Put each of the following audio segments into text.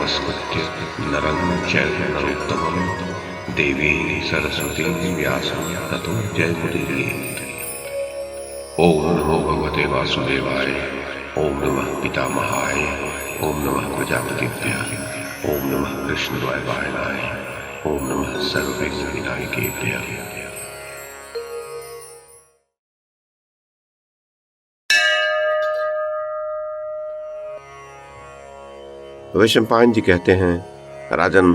नमस्कृत्य नरं चैव नरोत्तमं देवीं सरस्वतीं व्यासं ततो जयमुदीरयेत्। ओम नमो भगवते वासुदेवाय। ओम नमः पितामहाय। ओम नमः प्रजापतिभ्यः। ओम नमः कृष्णद्वैपायनाय। ओम नमः सर्वविघ्नविनायकेभ्यः। वैशंपायन जी कहते हैं, राजन,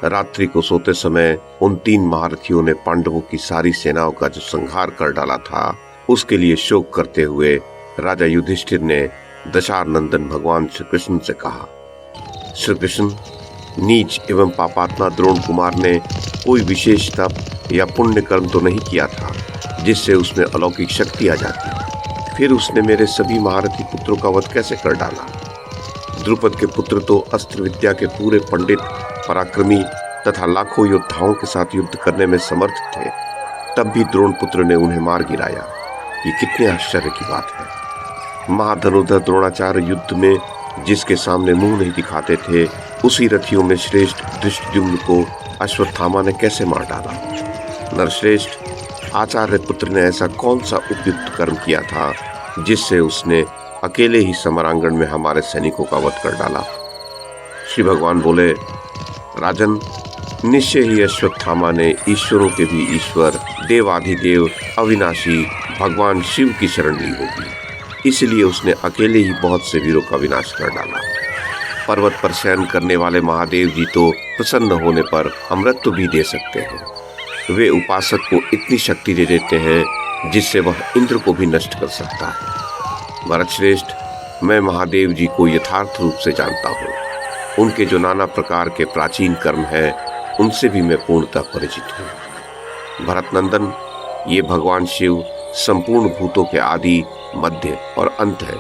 रात्रि को सोते समय उन 3 महारथियों ने पांडवों की सारी सेनाओं का जो संहार कर डाला था, उसके लिए शोक करते हुए राजा युधिष्ठिर ने दशार नंदन भगवान श्री कृष्ण से कहा, श्री कृष्ण, नीच एवं पापात्मा द्रोण कुमार ने कोई विशेष तप या पुण्य कर्म तो नहीं किया था जिससे उसमें अलौकिक शक्ति आ जाती, फिर उसने मेरे सभी महारथी पुत्रों का वध कैसे कर डाला? द्रुपद के पुत्र तो अस्त्र विद्या के पूरे पंडित, पराक्रमी तथा लाखों योद्धाओं के साथ युद्ध करने में समर्थ थे, तब भी द्रोण पुत्र ने उन्हें मार गिराया। ये कितने आश्चर्य की बात है। महाधनुर्धर द्रोणाचार्य युद्ध में जिसके सामने मुंह नहीं दिखाते थे, उसी रथियों में श्रेष्ठ धृष्टद्युम्न को अश्वत्थामा ने कैसे मार डाला? नरश्रेष्ठ, आचार्य पुत्र ने ऐसा कौन सा उपयुक्त कर्म किया था जिससे उसने अकेले ही समरांगण में हमारे सैनिकों का वध कर डाला? श्री भगवान बोले, राजन, निश्चय ही अश्वत्थामा ने ईश्वरों के भी ईश्वर, देवाधिदेव, अविनाशी भगवान शिव की शरण ली होगी, इसलिए उसने अकेले ही बहुत से वीरों का विनाश कर डाला। पर्वत पर शयन करने वाले महादेव जी तो प्रसन्न होने पर अमृत भी दे सकते हैं। वे उपासक को इतनी शक्ति दे देते हैं जिससे वह इंद्र को भी नष्ट कर सकता है। भरत श्रेष्ठ, मैं महादेव जी को यथार्थ रूप से जानता हूँ। उनके जो नाना प्रकार के प्राचीन कर्म हैं, उनसे भी मैं पूर्णतः परिचित हूँ। भरत नंदन, ये भगवान शिव संपूर्ण भूतों के आदि, मध्य और अंत है।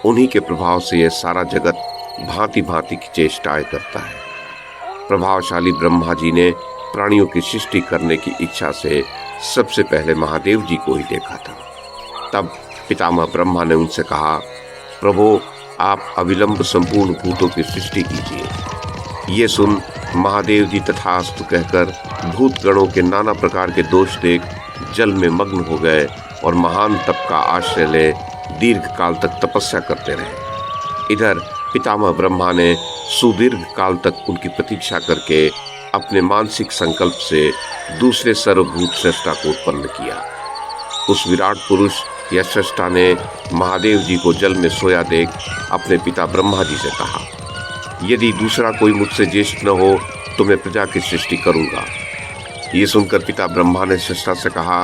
उन्हीं के प्रभाव से यह सारा जगत भांति भांति की चेष्टाएं करता है। प्रभावशाली ब्रह्मा जी ने प्राणियों की सृष्टि करने की इच्छा से सबसे पहले महादेव जी को ही देखा था। तब पितामह ब्रह्मा ने उनसे कहा, प्रभु, आप अविलंब संपूर्ण भूतों की सृष्टि कीजिए। ये सुन महादेव जी तथास्तु कहकर भूत गणों के नाना प्रकार के दोष देख जल में मग्न हो गए और महान तप का आश्रय ले दीर्घ काल तक तपस्या करते रहे। इधर पितामह ब्रह्मा ने सुदीर्घ काल तक उनकी प्रतीक्षा करके अपने मानसिक संकल्प से दूसरे सर्वभूत सृष्टा को उत्पन्न किया। उस विराट पुरुष या सृष्टा ने महादेव जी को जल में सोया देख अपने पिता ब्रह्मा जी से कहा, यदि दूसरा कोई मुझसे ज्येष्ठ न हो तो मैं प्रजा की सृष्टि करूंगा। ये सुनकर पिता ब्रह्मा ने सृष्टा से कहा,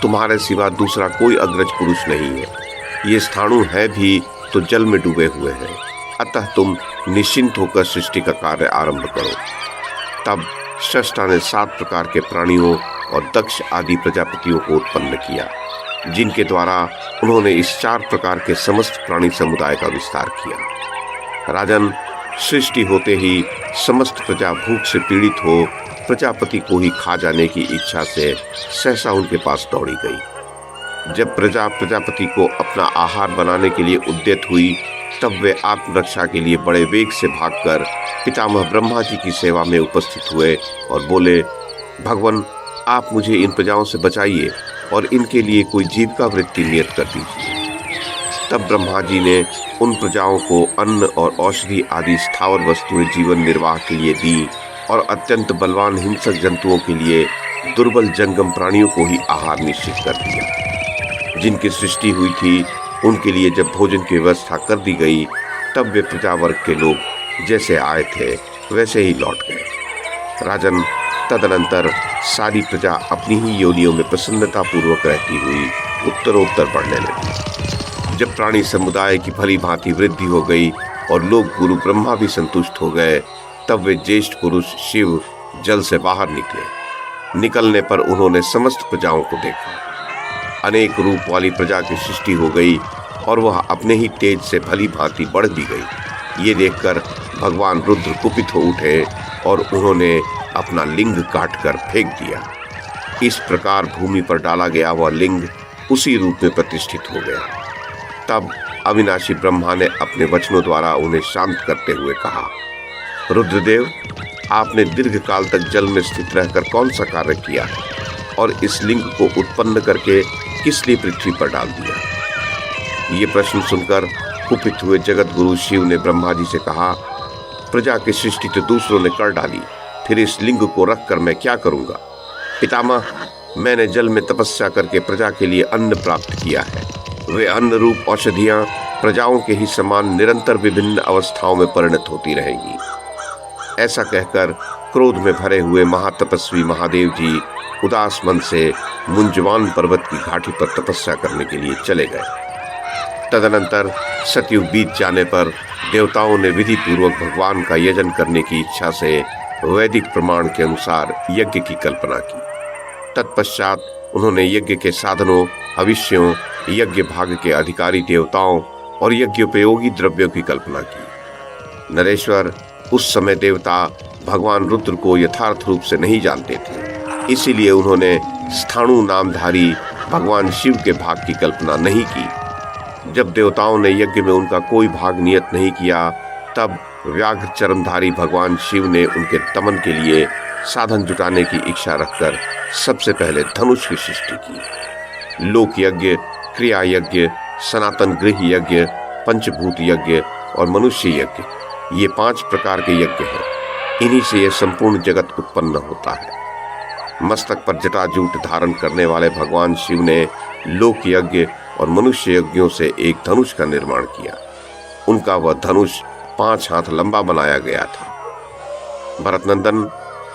तुम्हारे सिवा दूसरा कोई अग्रज पुरुष नहीं है। ये स्थाणु है भी तो जल में डूबे हुए हैं, अतः तुम निश्चिंत होकर सृष्टि का कार्य आरंभ करो। तब सृष्टा ने 7 प्रकार के प्राणियों और दक्ष आदि प्रजापतियों को उत्पन्न किया, जिनके द्वारा उन्होंने इस 4 प्रकार के समस्त प्राणी समुदाय का विस्तार किया। राजन, सृष्टि होते ही समस्त प्रजा भूख से पीड़ित हो प्रजापति को ही खा जाने की इच्छा से सहसा उनके पास दौड़ी गई। जब प्रजा प्रजापति को अपना आहार बनाने के लिए उद्यत हुई, तब वे आत्मरक्षा के लिए बड़े वेग से भागकर पितामह ब्रह्मा जी की सेवा में उपस्थित हुए और बोले, भगवान, आप मुझे इन प्रजाओं से बचाइए और इनके लिए कोई जीविका वृत्ति नियत कर दीजिए। तब ब्रह्मा जी ने उन प्रजाओं को अन्न और औषधि आदि स्थावर वस्तुएं जीवन निर्वाह के लिए दी और अत्यंत बलवान हिंसक जंतुओं के लिए दुर्बल जंगम प्राणियों को ही आहार निश्चित कर दिया। जिनकी सृष्टि हुई थी उनके लिए जब भोजन की व्यवस्था कर दी गई, तब वे प्रजा वर्ग के लोग जैसे आए थे वैसे ही लौट गए। राजन, तदनंतर सारी प्रजा अपनी ही योनियों में प्रसन्नता पूर्वक रहती हुई उत्तरोत्तर बढ़ने लगी। जब प्राणी समुदाय की भली भांति वृद्धि हो गई और लोग गुरु ब्रह्मा भी संतुष्ट हो गए, तब वे ज्येष्ठ पुरुष शिव जल से बाहर निकले। निकलने पर उन्होंने समस्त प्रजाओं को देखा। अनेक रूप वाली प्रजा की सृष्टि हो गई और वह अपने ही तेज से भली भांति बढ़ भी गई। ये देखकर भगवान रुद्र कुपित हो उठे और उन्होंने अपना लिंग काटकर फेंक दिया। इस प्रकार भूमि पर डाला गया वह लिंग उसी रूप में प्रतिष्ठित हो गया। तब अविनाशी ब्रह्मा ने अपने वचनों द्वारा उन्हें शांत करते हुए कहा, रुद्रदेव, आपने दीर्घ काल तक जल में स्थित रहकर कौन सा कार्य किया है और इस लिंग को उत्पन्न करके किस लिए पृथ्वी पर डाल दिया? ये प्रश्न सुनकर कुपित हुए जगत गुरु शिव ने ब्रह्मा जी से कहा, प्रजा की सृष्टि तो दूसरों ने कर डाली, फिर इस लिंग को रखकर मैं क्या करूंगा? पितामह, मैंने जल में तपस्या करके प्रजा के लिए अन्न प्राप्त किया है। वे अन्न रूप औषधियां प्रजाओं के ही समान निरंतर विभिन्न अवस्थाओं में परिणत होती रहेंगी। ऐसा कहकर क्रोध में भरे हुए महातपस्वी महादेव जी उदास मन से मुंजवान पर्वत की घाटी पर तपस्या करने के लिए चले गए। तदनंतर सतयुग बीत जाने पर देवताओं ने विधि पूर्वक भगवान का यजन करने की इच्छा से वैदिक प्रमाण के अनुसार यज्ञ की कल्पना की। तत्पश्चात उन्होंने यज्ञ के साधनों, हविष्यों, यज्ञ भाग के अधिकारी देवताओं और यज्ञोपयोगी द्रव्यों की कल्पना की। नरेश्वर, उस समय देवता भगवान रुद्र को यथार्थ रूप से नहीं जानते थे, इसीलिए उन्होंने स्थाणु नामधारी भगवान शिव के भाग की कल्पना नहीं की। जब देवताओं ने यज्ञ में उनका कोई भाग नियत नहीं किया, तब व्याघ्र चरमधारी भगवान शिव ने उनके दमन के लिए साधन जुटाने की इच्छा रखकर सबसे पहले धनुष की सृष्टि की। लोक यज्ञ, क्रिया यज्ञ, सनातन गृह यज्ञ, पंचभूत यज्ञ और मनुष्य यज्ञ, ये 5 प्रकार के यज्ञ हैं। इन्हीं से यह संपूर्ण जगत उत्पन्न होता है। मस्तक पर जटाजूट धारण करने वाले भगवान शिव ने लोक यज्ञ और मनुष्य यज्ञों से एक धनुष का निर्माण किया। उनका वह धनुष 5 हाथ लंबा बनाया गया था। भरतनंदन,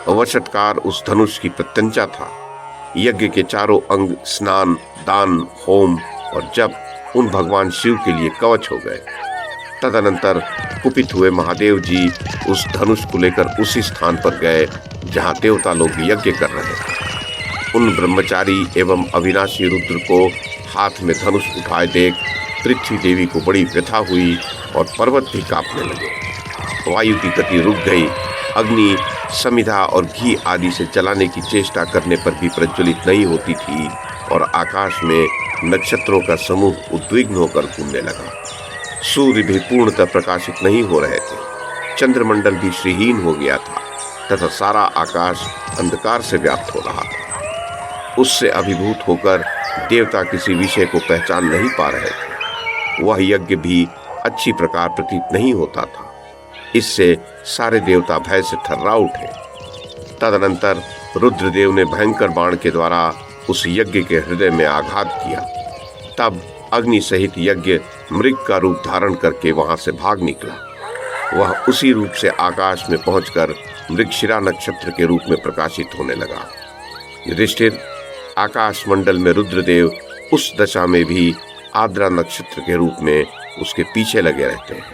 वशटकार उस धनुष की प्रत्यंचा था। यज्ञ के चारों अंग स्नान, दान, होम और जप उन भगवान शिव के लिए कवच हो गए। तदनंतर कुपित हुए महादेव जी उस धनुष को लेकर उसी स्थान पर गए जहां देवता लोग यज्ञ कर रहे थे। उन ब्रह्मचारी एवं अविनाशी रुद्र को हाथ में धनुष उठाए देख पृथ्वी देवी को बड़ी व्यथा हुई और पर्वत भी कांपने लगे। वायु की गति रुक गई। अग्नि, समिधा और घी आदि से जलाने की चेष्टा करने पर भी प्रज्वलित नहीं होती थी और आकाश में नक्षत्रों का समूह उद्विग्न होकर घूमने लगा। सूर्य भी पूर्णतः प्रकाशित नहीं हो रहे थे। चंद्रमंडल भी श्रीहीन हो गया था तथा सारा आकाश अंधकार से व्याप्त हो रहा था। उससे अभिभूत होकर देवता किसी विषय को पहचान नहीं पा रहे थे। वह यज्ञ भी अच्छी प्रकार प्रतीत नहीं होता था। इससे सारे देवता भय से थर्रा उठे। तदनंतर रुद्रदेव ने भयंकर बाण के द्वारा उस यज्ञ के हृदय में आघात किया। तब अग्नि सहित यज्ञ मृग का रूप धारण करके वहां से भाग निकला। वह उसी रूप से आकाश में पहुंचकर मृगशिरा नक्षत्र के रूप में प्रकाशित होने लगा। युधिष्ठिर, आकाश मंडल में रुद्रदेव उस दशा में भी आद्रा नक्षत्र के रूप में उसके पीछे लगे रहते हैं।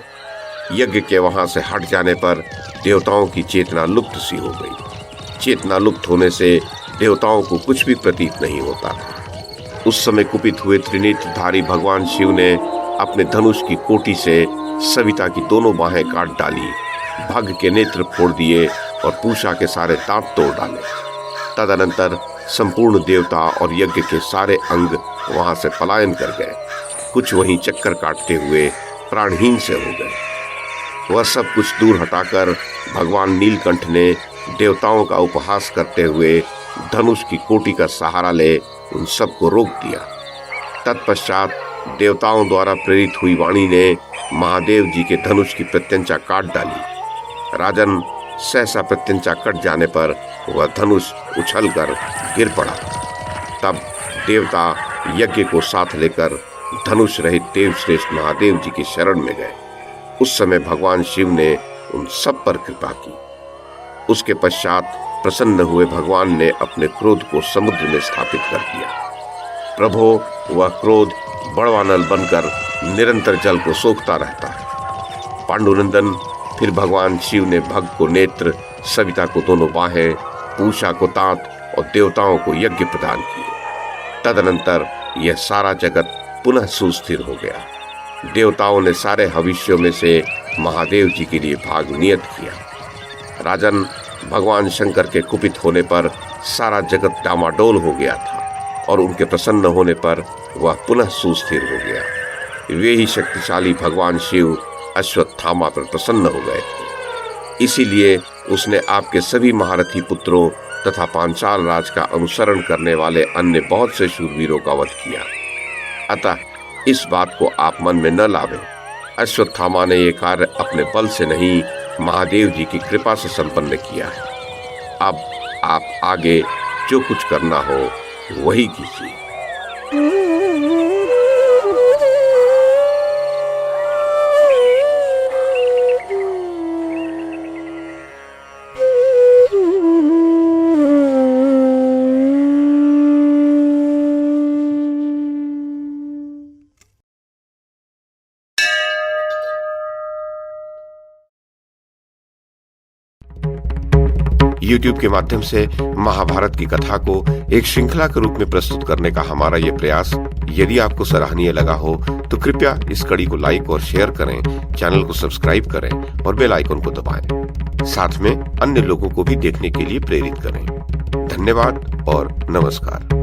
यज्ञ के वहां से हट जाने पर देवताओं की चेतना लुप्त सी हो गई। चेतना लुप्त होने से देवताओं को कुछ भी प्रतीत नहीं होता था। उस समय कुपित हुए त्रिनेत्रधारी भगवान शिव ने अपने धनुष की कोटि से सविता की दोनों बाहें काट डाली, भग के नेत्र फोड़ दिए और पूषा के सारे दांत तोड़ डाले। तदनंतर संपूर्ण देवता और यज्ञ के सारे अंग वहां से पलायन कर गए। कुछ वहीं चक्कर काटते हुए प्राणहीन से हो गए। वह सब कुछ दूर हटाकर भगवान नीलकंठ ने देवताओं का उपहास करते हुए धनुष की कोटि का सहारा ले उन सबको रोक दिया। तत्पश्चात देवताओं द्वारा प्रेरित हुई वाणी ने महादेव जी के धनुष की प्रत्यंचा काट डाली। राजन, सहसा प्रत्यंचा कट जाने पर वह धनुष उछलकर गिर पड़ा। तब देवता यज्ञ को साथ लेकर धनुष रहित देवश्रेष्ठ महादेव जी की शरण में गए। उस समय भगवान शिव ने उन सब पर कृपा की। उसके पश्चात प्रसन्न हुए भगवान ने अपने क्रोध को समुद्र में स्थापित कर दिया। प्रभो, वह क्रोध बड़वानल बनकर निरंतर जल को सोखता रहता है। पांडुनंदन, फिर भगवान शिव ने भग को नेत्र, सविता को दोनों बाहें, पूषा को दांत और देवताओं को यज्ञ प्रदान किए। तदनंतर यह सारा जगत पुनः सुस्थिर हो गया। देवताओं ने सारे हविष्यों में से महादेव जी के लिए भाग नियत किया। राजन, भगवान शंकर के कुपित होने पर सारा जगत डामाडोल हो गया था और उनके प्रसन्न होने पर वह पुनः सुस्थिर हो गया। वे ही शक्तिशाली भगवान शिव अश्वत्थामा पर प्रसन्न हो गए थे। इसीलिए उसने आपके सभी महारथी पुत्रों तथा पांचाल राज का अनुसरण करने वाले अन्य बहुत से शूरवीरों का वध किया। अतः इस बात को आप मन में न लावें। अश्वत्थामा ने यह कार्य अपने बल से नहीं, महादेव जी की कृपा से संपन्न किया है। अब आप आगे जो कुछ करना हो वही कीजिए। YouTube के माध्यम से महाभारत की कथा को एक श्रृंखला के रूप में प्रस्तुत करने का हमारा ये प्रयास यदि आपको सराहनीय लगा हो तो कृपया इस कड़ी को लाइक और शेयर करें, चैनल को सब्सक्राइब करें और बेल आइकन को दबाएं। साथ में अन्य लोगों को भी देखने के लिए प्रेरित करें। धन्यवाद और नमस्कार।